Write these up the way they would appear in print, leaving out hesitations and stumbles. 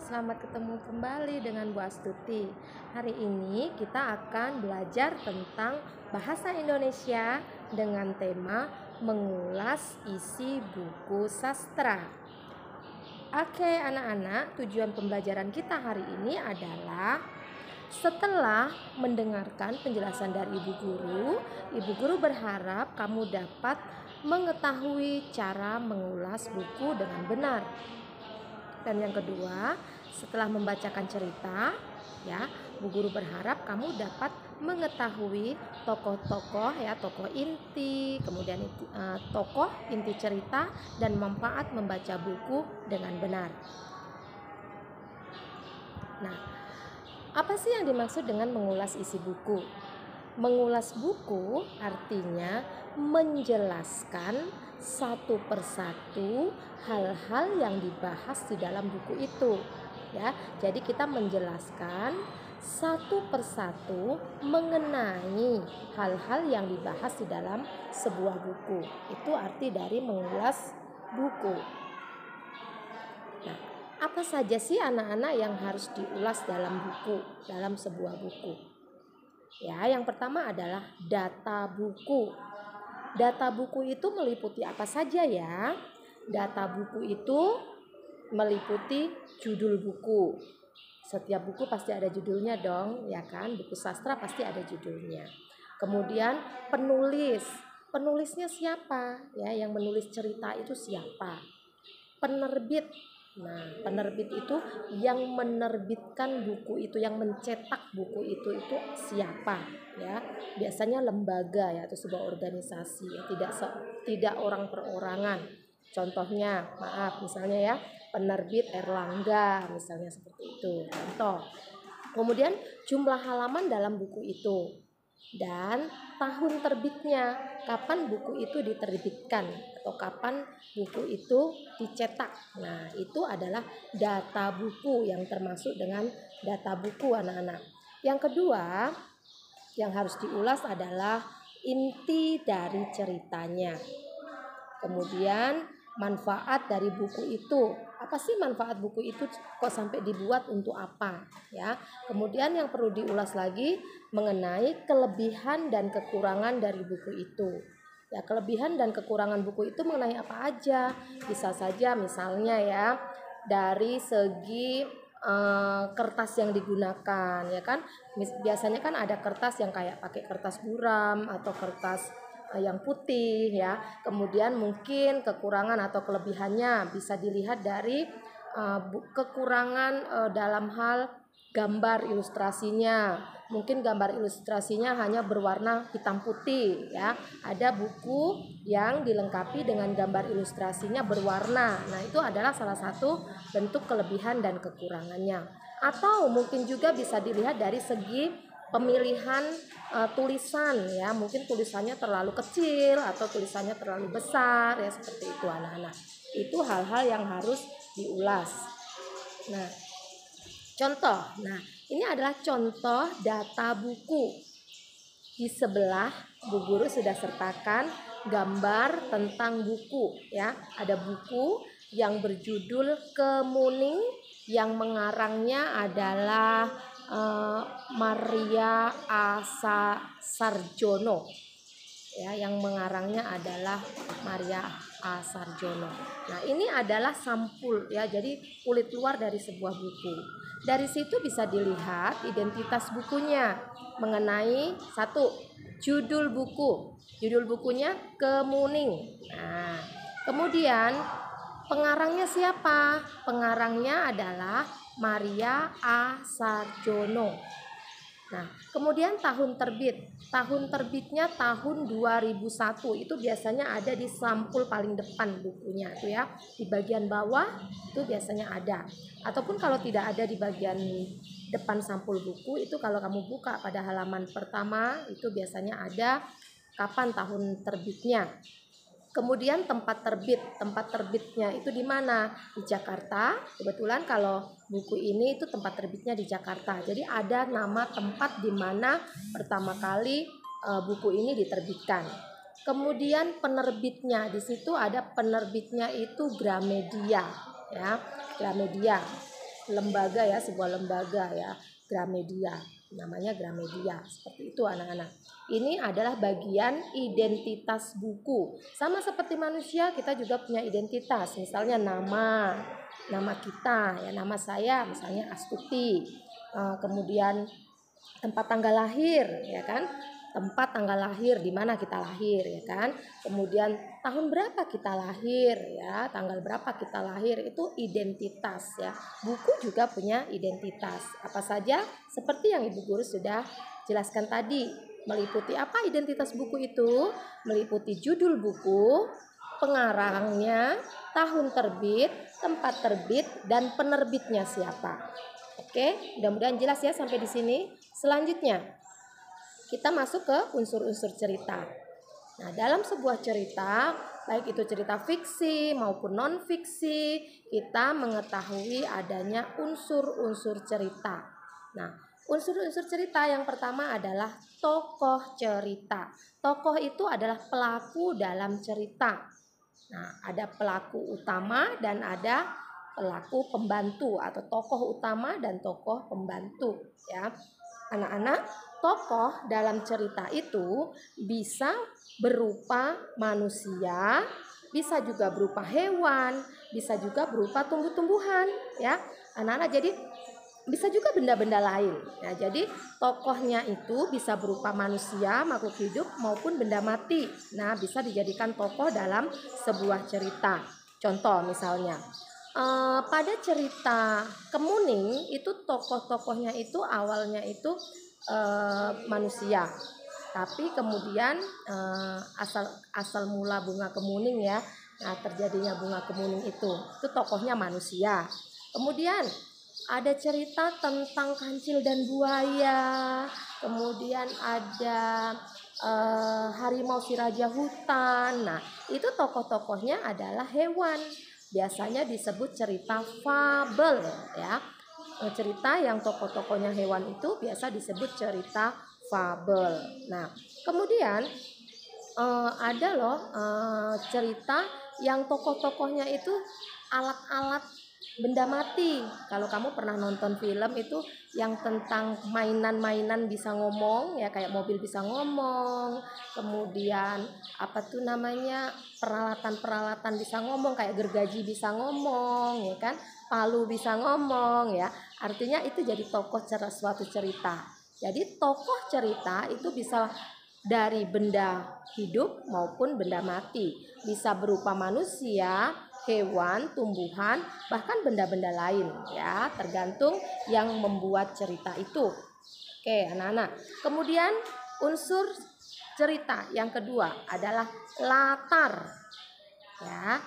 selamat ketemu kembali dengan Bu Astuti. Hari ini kita akan belajar tentang bahasa Indonesia dengan tema mengulas isi buku sastra. Oke anak-anak, tujuan pembelajaran kita hari ini adalah setelah mendengarkan penjelasan dari Ibu Guru berharap kamu dapat mengetahui cara mengulas buku dengan benar. Dan yang kedua, setelah membacakan cerita, ya, Bu Guru berharap kamu dapat mengetahui tokoh-tokoh, ya, tokoh inti, kemudian tokoh inti cerita dan manfaat membaca buku dengan benar. Nah, apa sih yang dimaksud dengan mengulas isi buku? Mengulas buku artinya menjelaskan satu persatu hal-hal yang dibahas di dalam buku itu, ya. Jadi kita menjelaskan satu persatu mengenai hal-hal yang dibahas di dalam sebuah buku. Itu arti dari mengulas buku. Nah, apa saja sih anak-anak yang harus diulas dalam buku, dalam sebuah buku? Ya, yang pertama adalah data buku. Data buku itu meliputi apa saja ya? Data buku itu meliputi judul buku. Setiap buku pasti ada judulnya dong, ya kan? Buku sastra pasti ada judulnya. Kemudian penulis. Penulisnya siapa? Ya, yang menulis cerita itu siapa? Penerbit. Nah, penerbit itu yang menerbitkan buku itu, yang mencetak buku itu siapa, ya? Biasanya lembaga, ya, atau sebuah organisasi, ya, tidak orang perorangan. Contohnya, misalnya ya, penerbit Erlangga, misalnya seperti itu. Contoh. Kemudian jumlah halaman dalam buku itu dan tahun terbitnya, kapan buku itu diterbitkan atau kapan buku itu dicetak. Nah, itu adalah data buku yang termasuk dengan data buku anak-anak. Yang kedua yang harus diulas adalah inti dari ceritanya. Kemudian manfaat dari buku itu. Apa sih manfaat buku itu, kok sampai dibuat, untuk apa, ya? Kemudian yang perlu diulas lagi mengenai kelebihan dan kekurangan dari buku itu. Ya, kelebihan dan kekurangan buku itu mengenai apa aja? Bisa saja misalnya ya dari segi kertas yang digunakan, ya kan? Biasanya kan ada kertas yang kayak pakai kertas buram atau kertas yang putih, ya. Kemudian mungkin kekurangan atau kelebihannya bisa dilihat dari kekurangan dalam hal gambar ilustrasinya. Mungkin gambar ilustrasinya hanya berwarna hitam putih, ya. Ada buku yang dilengkapi dengan gambar ilustrasinya berwarna. Nah, itu adalah salah satu bentuk kelebihan dan kekurangannya. Atau mungkin juga bisa dilihat dari segi pemilihan tulisan, ya, mungkin tulisannya terlalu kecil atau tulisannya terlalu besar, ya, seperti itu anak-anak. Itu hal-hal yang harus diulas. Nah, contoh. Nah, ini adalah contoh data buku. Di sebelah Bu Guru sudah sertakan gambar tentang buku, ya. Ada buku yang berjudul Kemuning, yang mengarangnya adalah Maria A. Sarjono, ya, yang mengarangnya adalah Maria A. Sarjono. Nah, ini adalah sampul, ya, jadi kulit luar dari sebuah buku. Dari situ bisa dilihat identitas bukunya mengenai satu, judul buku. Judul bukunya Kemuning. Nah, kemudian pengarangnya siapa? Pengarangnya adalah Maria A. Sarjono. Nah, kemudian tahun terbit. Tahun terbitnya tahun 2001. Itu biasanya ada di sampul paling depan bukunya, itu ya. Di bagian bawah itu biasanya ada. Ataupun kalau tidak ada di bagian depan sampul buku, itu kalau kamu buka pada halaman pertama, itu biasanya ada kapan tahun terbitnya. Kemudian tempat terbitnya itu di mana? Di Jakarta. Kebetulan kalau buku ini itu tempat terbitnya di Jakarta. Jadi ada nama tempat di mana pertama kali buku ini diterbitkan. Kemudian penerbitnya, di situ ada penerbitnya itu Gramedia, ya, Gramedia. lembaga ya, sebuah lembaga ya, Gramedia. Namanya Gramedia. Seperti itu anak-anak. Ini adalah bagian identitas buku. Sama seperti manusia, kita juga punya identitas. Misalnya nama kita ya, nama saya misalnya Astuti. Kemudian tempat tanggal lahir ya kan, tempat tanggal lahir di mana kita lahir ya kan, kemudian tahun berapa kita lahir ya, tanggal berapa kita lahir, itu identitas ya. Buku juga punya identitas. Apa saja? Seperti yang Ibu Guru sudah jelaskan tadi. Meliputi apa identitas buku itu? Meliputi judul buku, pengarangnya, tahun terbit, tempat terbit, dan penerbitnya siapa. Oke, mudah-mudahan jelas ya sampai di sini. Selanjutnya, kita masuk ke unsur-unsur cerita. Nah, dalam sebuah cerita, baik itu cerita fiksi maupun non-fiksi, kita mengetahui adanya unsur-unsur cerita. Nah, unsur-unsur cerita yang pertama adalah tokoh cerita. Tokoh itu adalah pelaku dalam cerita. Nah, ada pelaku utama dan ada pelaku pembantu atau tokoh utama dan tokoh pembantu ya. Anak-anak, tokoh dalam cerita itu bisa berupa manusia, bisa juga berupa hewan, bisa juga berupa tumbuh-tumbuhan ya. Anak-anak, jadi bisa juga benda-benda lain ya. Jadi tokohnya itu bisa berupa manusia, makhluk hidup maupun benda mati. Nah, bisa dijadikan tokoh dalam sebuah cerita. Contoh misalnya, pada cerita Kemuning itu tokoh-tokohnya itu awalnya itu manusia, tapi kemudian asal mula bunga kemuning ya. Nah, terjadinya bunga kemuning itu tokohnya manusia. Kemudian ada cerita tentang kancil dan buaya, kemudian ada harimau si raja hutan. Nah, itu tokoh-tokohnya adalah hewan. Biasanya disebut cerita fabel ya. Cerita yang tokoh-tokohnya hewan itu biasa disebut cerita fabel. Nah, kemudian ada loh cerita yang tokoh-tokohnya itu alat-alat benda mati. Kalau kamu pernah nonton film itu yang tentang mainan-mainan bisa ngomong ya, kayak mobil bisa ngomong, kemudian apa tuh namanya, peralatan-peralatan bisa ngomong, kayak gergaji bisa ngomong ya kan, palu bisa ngomong ya. Artinya itu jadi tokoh suatu cerita. Jadi tokoh cerita itu bisa dari benda hidup maupun benda mati, bisa berupa manusia, hewan, tumbuhan, bahkan benda-benda lain ya, tergantung yang membuat cerita itu. Oke, anak-anak. Kemudian unsur cerita yang kedua adalah latar. Ya,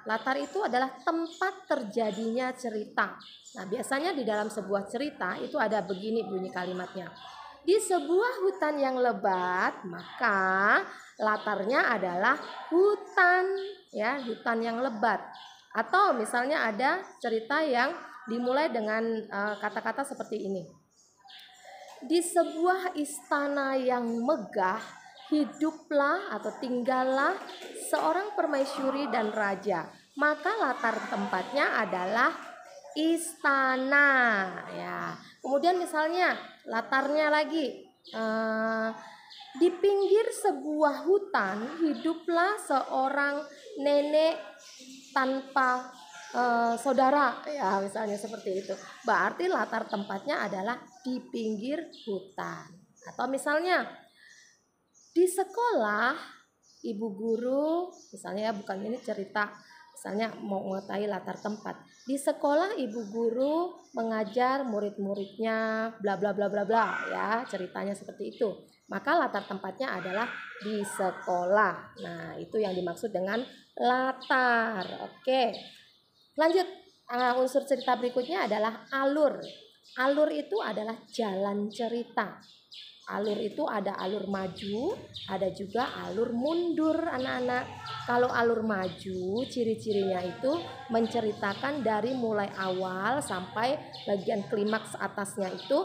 latar itu adalah tempat terjadinya cerita. Nah, biasanya di dalam sebuah cerita itu ada begini bunyi kalimatnya. Di sebuah hutan yang lebat, maka latarnya adalah hutan ya, hutan yang lebat. Atau misalnya ada cerita yang dimulai dengan kata-kata seperti ini. Di sebuah istana yang megah, hiduplah atau tinggallah seorang permaisuri dan raja. Maka latar tempatnya adalah istana ya. Kemudian misalnya latarnya lagi, di pinggir sebuah hutan hiduplah seorang nenek tanpa saudara ya, misalnya seperti itu. Berarti latar tempatnya adalah di pinggir hutan. Atau misalnya di sekolah ibu guru, misalnya ya, bukan ini cerita, misalnya mau mengetahui latar tempat. Di sekolah ibu guru mengajar murid-muridnya bla bla bla bla bla ya, ceritanya seperti itu. Maka latar tempatnya adalah di sekolah. Nah, itu yang dimaksud dengan latar. Oke. Lanjut, unsur cerita berikutnya adalah alur. Alur itu adalah jalan cerita. Alur itu ada alur maju, ada juga alur mundur anak-anak. Kalau alur maju, ciri-cirinya itu menceritakan dari mulai awal sampai bagian klimaks atasnya itu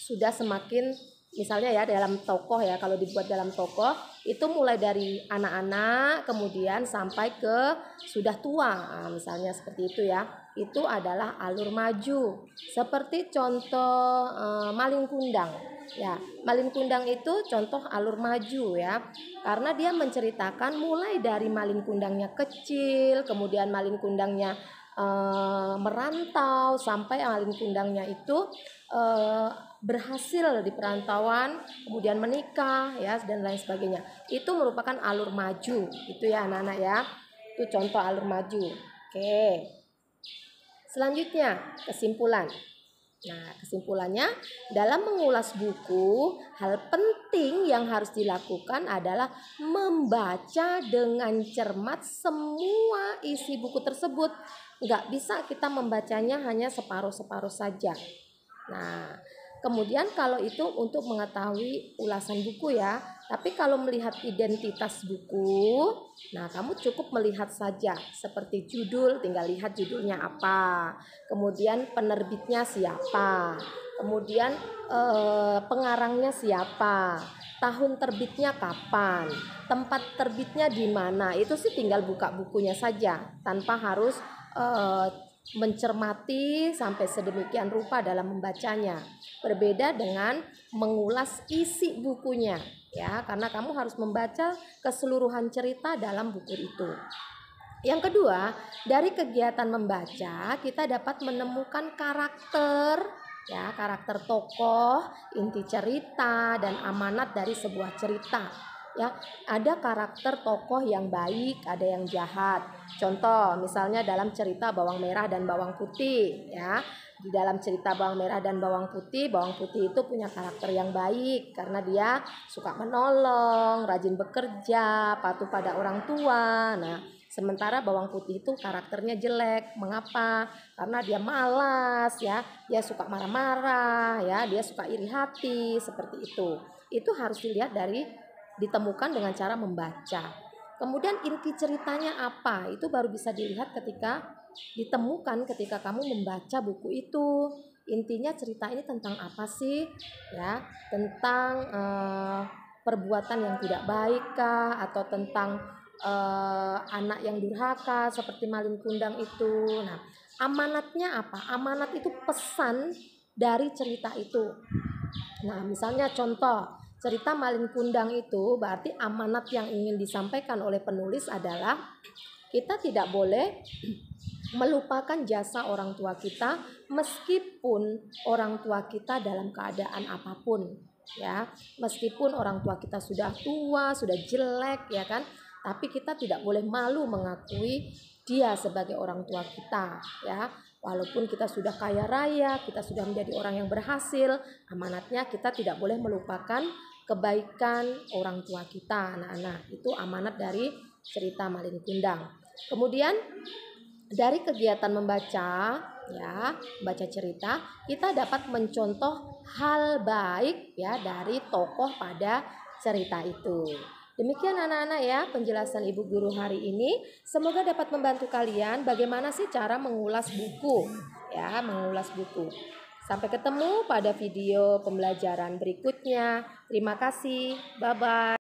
sudah semakin, misalnya ya dalam tokoh ya, kalau dibuat dalam tokoh Itu mulai dari anak-anak kemudian sampai ke sudah tua. Nah, misalnya seperti itu ya. Itu adalah alur maju. Seperti contoh Malin Kundang. Ya, Malin Kundang itu contoh alur maju ya. Karena dia menceritakan mulai dari Malin Kundangnya kecil, kemudian Malin Kundangnya merantau sampai Malin Kundangnya itu berhasil di perantauan, kemudian menikah ya dan lain sebagainya. Itu merupakan alur maju. Itu ya anak-anak ya. Itu contoh alur maju. Oke. Selanjutnya kesimpulan. Nah, kesimpulannya dalam mengulas buku, hal penting yang harus dilakukan adalah membaca dengan cermat semua isi buku tersebut. Nggak bisa kita membacanya hanya separuh-separuh saja. Nah, kemudian kalau itu untuk mengetahui ulasan buku ya. Tapi kalau melihat identitas buku, nah kamu cukup melihat saja seperti judul, tinggal lihat judulnya apa. Kemudian penerbitnya siapa. Kemudian pengarangnya siapa. Tahun terbitnya kapan. Tempat terbitnya di mana. Itu sih tinggal buka bukunya saja tanpa harus mencermati sampai sedemikian rupa dalam membacanya. Berbeda dengan mengulas isi bukunya ya, karena kamu harus membaca keseluruhan cerita dalam buku itu. Yang kedua, dari kegiatan membaca kita dapat menemukan karakter ya, karakter tokoh, inti cerita dan amanat dari sebuah cerita. Ya, ada karakter tokoh yang baik, ada yang jahat. Contoh, misalnya dalam cerita Bawang Merah dan Bawang Putih, ya. Di dalam cerita Bawang Merah dan Bawang Putih itu punya karakter yang baik karena dia suka menolong, rajin bekerja, patuh pada orang tua. Nah, sementara Bawang Putih itu karakternya jelek. Mengapa? Karena dia malas, ya. Dia suka marah-marah, ya. Dia suka iri hati, seperti itu. Itu harus ditemukan dengan cara membaca. Kemudian inti ceritanya apa? Itu baru bisa dilihat ditemukan ketika kamu membaca buku itu. Intinya cerita ini tentang apa sih? Ya, tentang perbuatan yang tidak baik kah, atau tentang anak yang durhaka seperti Malin Kundang itu. Nah, amanatnya apa? Amanat itu pesan dari cerita itu. Nah, misalnya contoh cerita Malin Kundang itu berarti amanat yang ingin disampaikan oleh penulis adalah kita tidak boleh melupakan jasa orang tua kita meskipun orang tua kita dalam keadaan apapun, ya. Meskipun orang tua kita sudah tua, sudah jelek, ya kan? Tapi kita tidak boleh malu mengakui dia sebagai orang tua kita, ya. Walaupun kita sudah kaya raya, kita sudah menjadi orang yang berhasil, amanatnya kita tidak boleh melupakan kebaikan orang tua kita, anak-anak. Itu amanat dari cerita Malin Kundang. Kemudian dari kegiatan membaca, ya, baca cerita, kita dapat mencontoh hal baik ya dari tokoh pada cerita itu. Demikian anak-anak ya penjelasan Ibu Guru hari ini. Semoga dapat membantu kalian bagaimana sih cara mengulas buku, ya, mengulas buku. Sampai ketemu pada video pembelajaran berikutnya. Terima kasih. Bye-bye.